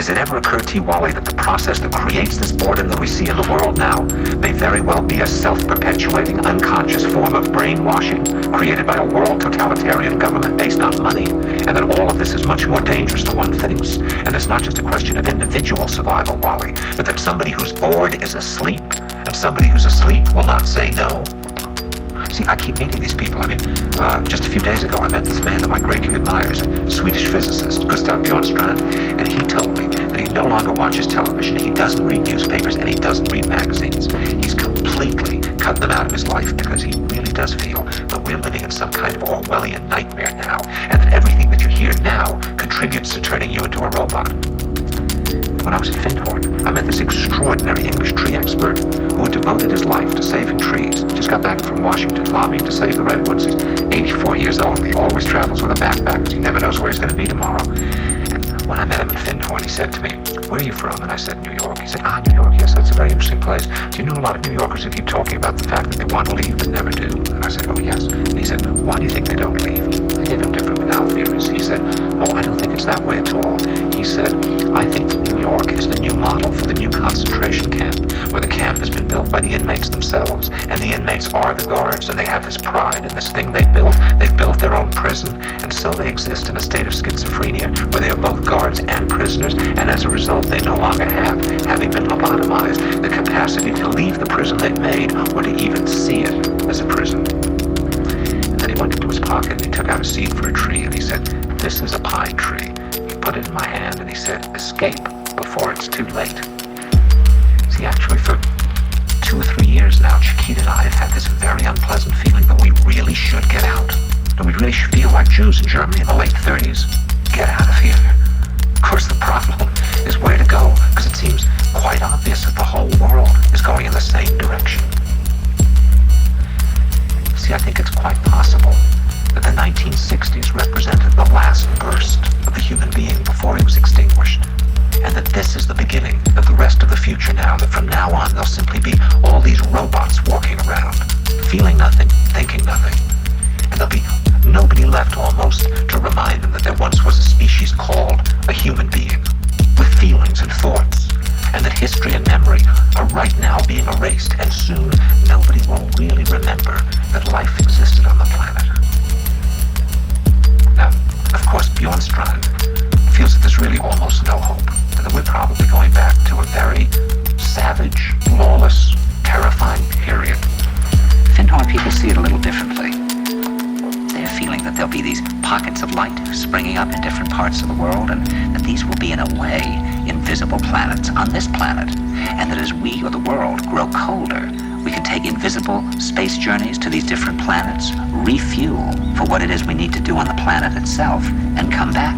Has it ever occurred to you, Wally, that the process that creates this boredom that we see in the world now may very well be a self-perpetuating, unconscious form of brainwashing created by a world totalitarian government based on money, and that all of this is much more dangerous than one thinks, and it's not just a question of individual survival, Wally, but that somebody who's bored is asleep, and somebody who's asleep will not say no. See, I keep meeting these people. I mean, just a few days ago, I met this man that my great king admires, a Swedish physicist, Gustav Bjornstrand, and he told me that he no longer watches television, he doesn't read newspapers, and he doesn't read magazines. He's completely cut them out of his life because he really does feel that we're living in some kind of Orwellian nightmare now, and that everything that you hear now contributes to turning you into a robot. When I was at Findhorn, I met this extraordinary English tree expert who had devoted his life to saving trees. Just got back from Washington lobbying to save the redwoods. He's 84 years old. He always travels with a backpack because he never knows where he's going to be tomorrow. And when I met him at Findhorn, he said to me, "Where are you from?" And I said, "New York." He said, "New York, yes, that's a very interesting place. Do you know a lot of New Yorkers who keep talking about the fact that they want to leave but never do?" And I said, "Oh, yes." And he said, "Why do you think they don't leave?" I gave him different banal theories. He said, "Oh, I don't think it's that way at all." He said, "I think that New York is the new model for the new concentration camp, where the camp has been built by the inmates themselves, and the inmates are the guards, and they have this pride in this thing they built. They've built their own prison, and so they exist in a state of schizophrenia, where they are both guards and prisoners, and as a result, they no longer have, having been lobotomized, the capacity to leave the prison they've made, or to even see it as a prison." And then he went into his pocket, and he took out a seed for a tree, and he said, "This is a pine tree." He put it in my hand, and he said, "Escape before it's too late." See, actually, for 2 or 3 years now, Chiquita and I have had this very unpleasant feeling that we really should get out. That we really should feel like Jews in Germany in the late 30s. Get out of here. Of course, the problem is where to go, because it seems quite obvious that the whole world is going in the same direction. See, I think it's quite possible that the 1960s represented the last burst of the human being before he was extinguished, and that this is the beginning of the rest of the future now, that from now on there'll simply be all these robots walking around, feeling nothing, thinking nothing, and there'll be nobody left almost to remind them that there once was a species called a human being, with feelings and thoughts, and that history and memory are right now being erased, and soon nobody will really remember that life existed on the planet. Now, of course, Bjornstrand feels that there's really almost no hope, and that we're probably going back to a very savage, lawless, terrifying period. Findhorn people see it a little differently. They're feeling that there'll be these pockets of light springing up in different parts of the world, and that these will be, in a way, invisible planets on this planet, and that as we, or the world, grow colder, we can take invisible space journeys to these different planets, refuel for what it is we need to do on the planet itself, and come back.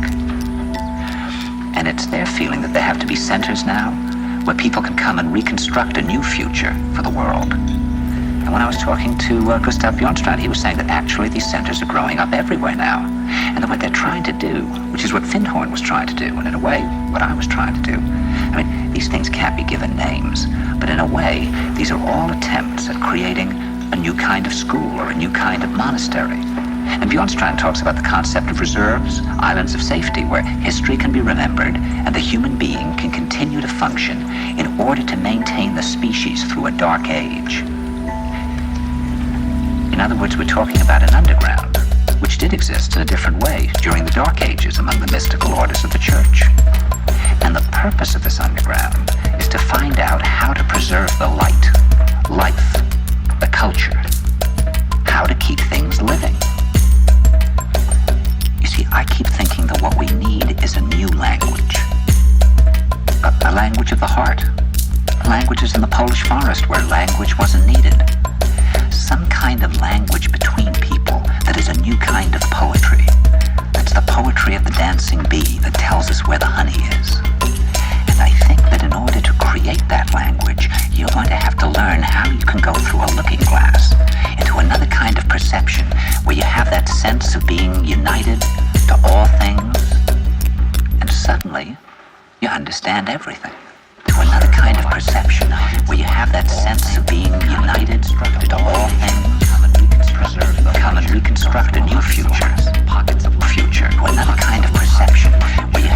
And it's their feeling that there have to be centers now where people can come and reconstruct a new future for the world. And when I was talking to Gustav Bjornstrand, he was saying that actually these centers are growing up everywhere now. And that what they're trying to do, which is what Findhorn was trying to do, and in a way, what I was trying to do. I mean, these things can't be given names, but in a way, these are all attempts at creating a new kind of school or a new kind of monastery. And Bjornstrand talks about the concept of reserves, islands of safety, where history can be remembered and the human being can continue to function in order to maintain the species through a dark age. In other words, we're talking about an underground, which did exist in a different way during the Dark Ages among the mystical orders of the Church. And the purpose of this underground is to find out how to preserve the light, life, the culture, how to keep things living. You see, I keep thinking that what we need is a new language, a language of the heart, languages in the Polish forest where language wasn't needed. Some kind of language between people that is a new kind of poetry. That's the poetry of the dancing bee that tells us where the honey is. And I think that in order to create that language, you're going to have to learn how you can go through a looking glass into another kind of perception where you have that sense of being united to all things, and suddenly you understand everything. To another kind of perception where you have that sense of being united to all things, come and reconstruct a new future, to another kind of perception where you